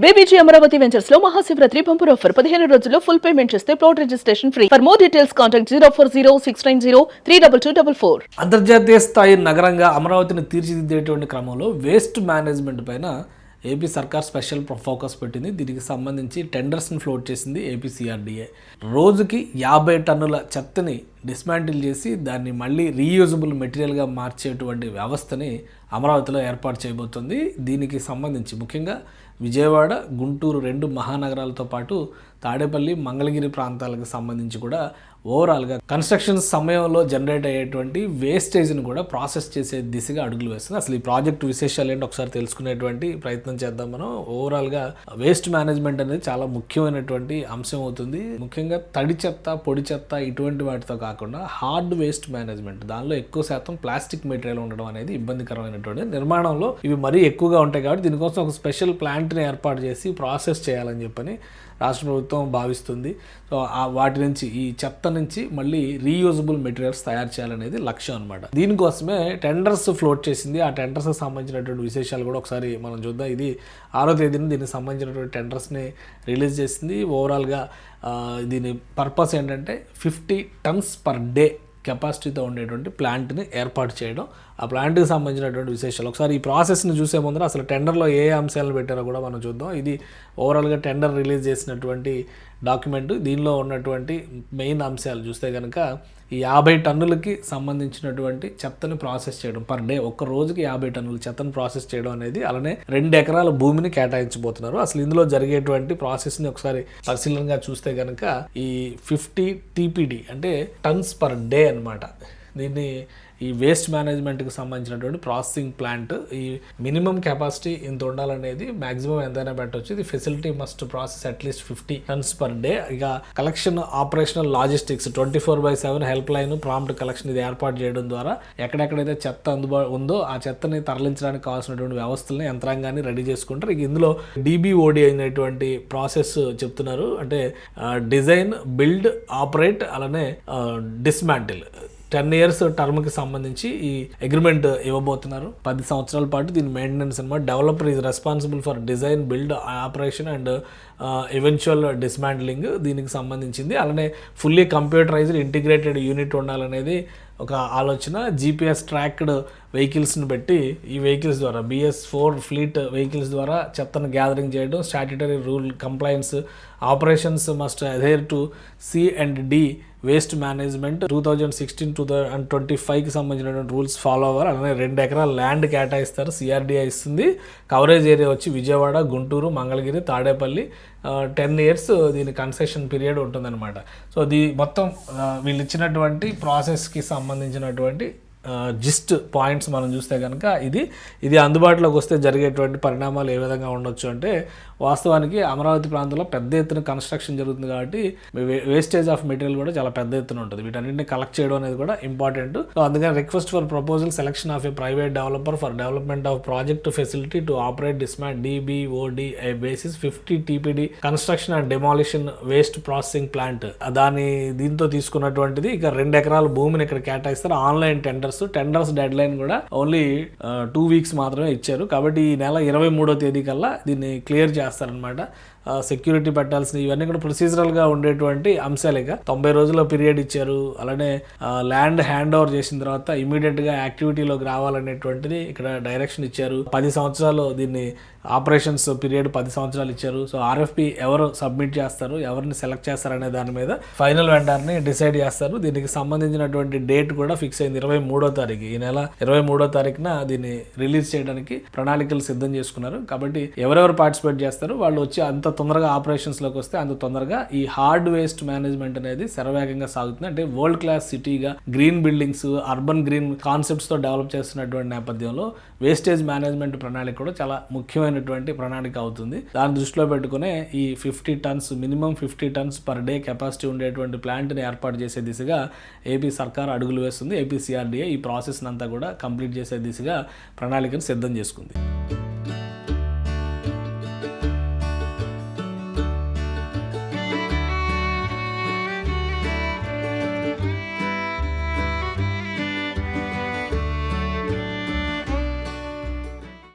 BBG Amaravati ventures లో Mahashivratri bumper offer 15 రోజుల్లో full payment చేస్తే plot registration free. For more details contact 04069032244. అంతర్జాతీయ స్థాయి నగరంగా అమరావతిని తీర్చిదిద్దేటువంటి క్రమంలో వేస్ట్ మేనేజ్మెంట్ పైన ఏపీ సర్కార్ స్పెషల్ ఫోకస్ పెట్టింది. దీనికి సంబంధించి టెండర్స్ని ఫ్లోట్ చేసింది ఏపీ సిఆర్డీఏ. రోజుకి 50 టన్నుల చెత్తని డిస్మాంటిల్ చేసి దాన్ని మళ్ళీ రీయూజబుల్ మెటీరియల్గా మార్చేటువంటి వ్యవస్థని అమరావతిలో ఏర్పాటు చేయబోతుంది. దీనికి సంబంధించి ముఖ్యంగా విజయవాడ, గుంటూరు 2 మహానగరాలతో పాటు తాడేపల్లి, మంగళగిరి ప్రాంతాలకు సంబంధించి కూడా ఓవరాల్గా కన్స్ట్రక్షన్ సమయంలో జనరేట్ అయ్యేటువంటి వేస్టేజ్ని కూడా ప్రాసెస్ చేసే దిశగా అడుగులు వేస్తుంది. అసలు ఈ ప్రాజెక్టు విశేషాలు ఏంటో ఒకసారి తెలుసుకునేటువంటి ప్రయత్నం చేద్దాం. మనం ఓవరాల్గా వేస్ట్ మేనేజ్మెంట్ అనేది చాలా ముఖ్యమైనటువంటి అంశం అవుతుంది. ముఖ్యంగా తడి చెత్త, పొడి చెత్త ఇటువంటి వాటితో కాకుండా హార్డ్ వేస్ట్ మేనేజ్మెంట్, దానిలో ఎక్కువ శాతం ప్లాస్టిక్ మెటీరియల్ ఉండడం అనేది ఇబ్బందికరమైనటువంటి నిర్మాణంలో ఇవి మరీ ఎక్కువగా ఉంటాయి. కాబట్టి దీనికోసం ఒక స్పెషల్ ప్లాంట్ని ఏర్పాటు చేసి ప్రాసెస్ చేయాలని చెప్పని రాష్ట్ర ప్రభుత్వం భావిస్తుంది. సో వాటి నుంచి, ఈ చెత్త నుంచి మళ్ళీ రీయూజబుల్ మెటీరియల్స్ తయారు చేయాలనేది లక్ష్యం అనమాట. దీనికోసమే టెండర్స్ ఫ్లోట్ చేసింది. ఆ టెండర్స్కి సంబంధించినటువంటి విశేషాలు కూడా ఒకసారి మనం చూద్దాం. ఇది 6వ తేదీన దీనికి సంబంధించినటువంటి టెండర్స్ని రిలీజ్ చేసింది. ఓవరాల్గా దీని పర్పస్ ఏంటంటే 50 టన్స్ పర్ డే కెపాసిటీతో ఉండేటువంటి ప్లాంట్ని ఏర్పాటు చేయడం. ఆ ప్లాంట్కి సంబంధించినటువంటి విశేషాలు ఒకసారి ఈ ప్రాసెస్ని చూసే ముందర అసలు టెండర్లో ఏ అంశాలను పెట్టారో కూడా మనం చూద్దాం. ఇది ఓవరాల్గా టెండర్ రిలీజ్ చేసినటువంటి డాక్యుమెంట్. దీనిలో ఉన్నటువంటి మెయిన్ అంశాలు చూస్తే కనుక ఈ 50 టన్నులకి సంబంధించినటువంటి చెత్తని ప్రాసెస్ చేయడం పర్ డే, ఒక్క రోజుకి 50 టన్నుల చెత్తను ప్రాసెస్ చేయడం అనేది, అలానే 2 ఎకరాల భూమిని కేటాయించబోతున్నారు. అసలు ఇందులో జరిగేటువంటి ప్రాసెస్ని ఒకసారి పరిశీలనగా చూస్తే కనుక ఈ 50 టీపీడీ అంటే టన్స్ పర్ డే అనమాట. దీన్ని ఈ వేస్ట్ మేనేజ్మెంట్కి సంబంధించినటువంటి ప్రాసెసింగ్ ప్లాంట్, ఈ మినిమం కెపాసిటీ ఇంత ఉండాలనేది, మ్యాక్సిమం ఎంతైనా పెట్టవచ్చు. ఇది facility must process at least 50 tons per day. ఇక collection, operational, logistics 24/7 help line, prompt collection ఇది ఏర్పాటు చేయడం ద్వారా ఎక్కడెక్కడైతే చెత్త ఉందో ఆ చెత్తని తరలించడానికి కావాల్సినటువంటి వ్యవస్థలని, యంత్రాంగాన్ని రెడీ చేసుకుంటారు. ఇక ఇందులో DBOD అయినటువంటి ప్రాసెస్ చెప్తున్నారు. అంటే డిజైన్, బిల్డ్, ఆపరేట్, అలానే డిస్మాంటిల్ 10 years టర్మ్కి సంబంధించి ఈ అగ్రిమెంట్ ఇవ్వబోతున్నారు. 10 సంవత్సరాల పాటు దీని మెయింటెనెన్స్ అనమాట. Developer is responsible for design, build, operation and eventual dismantling దీనికి సంబంధించింది. అలానే ఫుల్లీ కంప్యూటరైజ్డ్ ఇంటిగ్రేటెడ్ యూనిట్ ఉండాలనేది ఒక ఆలోచన. GPS ట్రాక్డ్ వెహికల్స్ని పెట్టి ఈ వెహికల్స్ ద్వారా BS4 ఫ్లీట్ వెహికల్స్ ద్వారా చెత్తను గ్యాదరింగ్ చేయడం, statutory rule compliance, operations must adhere to C&D waste management 2016-2025కి సంబంధించినటువంటి రూల్స్ ఫాలో అవ్వాలి. అలానే 2 ఎకరాల ల్యాండ్ కేటాయిస్తారు, CRDA ఇస్తుంది. కవరేజ్ ఏరియా వచ్చి విజయవాడ, గుంటూరు, మంగళగిరి, తాడేపల్లి. 10 years దీని కన్సెషన్ పీరియడ్ ఉంటుందన్నమాట. సో మొత్తం వీళ్ళు ఇచ్చినటువంటి ప్రాసెస్కి సంబంధించినటువంటి జిస్ట్ పాయింట్స్ మనం చూస్తే కనుక ఇది అందుబాటులోకి వస్తే జరిగేటువంటి పరిణామాలు ఏ విధంగా ఉండొచ్చు అంటే, వాస్తవానికి అమరావతి ప్రాంతంలో పెద్ద ఎత్తున కన్స్ట్రక్షన్ జరుగుతుంది కాబట్టి వేస్టేజ్ ఆఫ్ మెటీరియల్ కూడా చాలా పెద్ద ఎత్తున ఉంటుంది. వీటన్నింటినీ కలెక్ట్ చేయడం అనేది కూడా ఇంపార్టెంట్. సో అందుకని request for proposal selection of a private developer for development of project facility to operate dismantle DBOD a basis 50 TPD construction and demolition waste processing plant. దీంతో తీసుకున్నటువంటిది. ఇక 2 ఎకరాల భూమిని ఇక్కడ కేటాయిస్తారు. ఆన్లైన్ టెండర్స్ డెడ్ లైన్ కూడా only 2 weeks మాత్రమే ఇచ్చారు. కాబట్టి ఈ నెల 23వ తేదీ కల్లా దీన్ని క్లియర్ చేస్తారనమాట. సెక్యూరిటీ పెట్టాల్సిన ఇవన్నీ కూడా ప్రొసీజరల్గా ఉండేటువంటి అంశాలేక 90 రోజుల పీరియడ్ ఇచ్చారు. అలానే ల్యాండ్ హ్యాండ్ ఓవర్ చేసిన తర్వాత ఇమీడియట్గా యాక్టివిటీలోకి రావాలనేటువంటిది ఇక్కడ డైరెక్షన్ ఇచ్చారు. 10 సంవత్సరాలు దీన్ని ఆపరేషన్స్ పీరియడ్ 10 సంవత్సరాలు ఇచ్చారు. సో RFP ఎవరు సబ్మిట్ చేస్తారు, ఎవరిని సెలెక్ట్ చేస్తారనే దాని మీద ఫైనల్ వెండర్ని డిసైడ్ చేస్తారు. దీనికి సంబంధించినటువంటి డేట్ కూడా ఫిక్స్ అయింది 23వ తారీఖు. ఈ నెల 23వ తారీఖున దీన్ని రిలీజ్ చేయడానికి ప్రణాళికలు సిద్ధం చేసుకున్నారు. కాబట్టి ఎవరెవరు పార్టిసిపేట్ చేస్తారు వాళ్ళు వచ్చి అంత తొందరగా ఆపరేషన్స్లోకి వస్తే అంత తొందరగా ఈ హార్డ్ వేస్ట్ మేనేజ్మెంట్ అనేది శరవేగంగా సాగుతుంది. అంటే వరల్డ్ క్లాస్ సిటీగా గ్రీన్ బిల్డింగ్స్, అర్బన్ గ్రీన్ కాన్సెప్ట్స్తో డెవలప్ చేస్తున్నటువంటి నేపథ్యంలో వేస్టేజ్ మేనేజ్మెంట్ ప్రణాళిక కూడా చాలా ముఖ్యమైనటువంటి ప్రణాళిక అవుతుంది. దాన్ని దృష్టిలో పెట్టుకునే ఈ 50 turns, minimum 50 tons per day capacity ఉండేటువంటి ప్లాంట్ని ఏర్పాటు చేసే దిశగా ఏపీ సర్కార్ అడుగులు వేస్తుంది. ఏపీ CRDA ఈ ప్రాసెస్ని అంతా కూడా కంప్లీట్ చేసే దిశగా ప్రణాళికను సిద్ధం చేసుకుంది.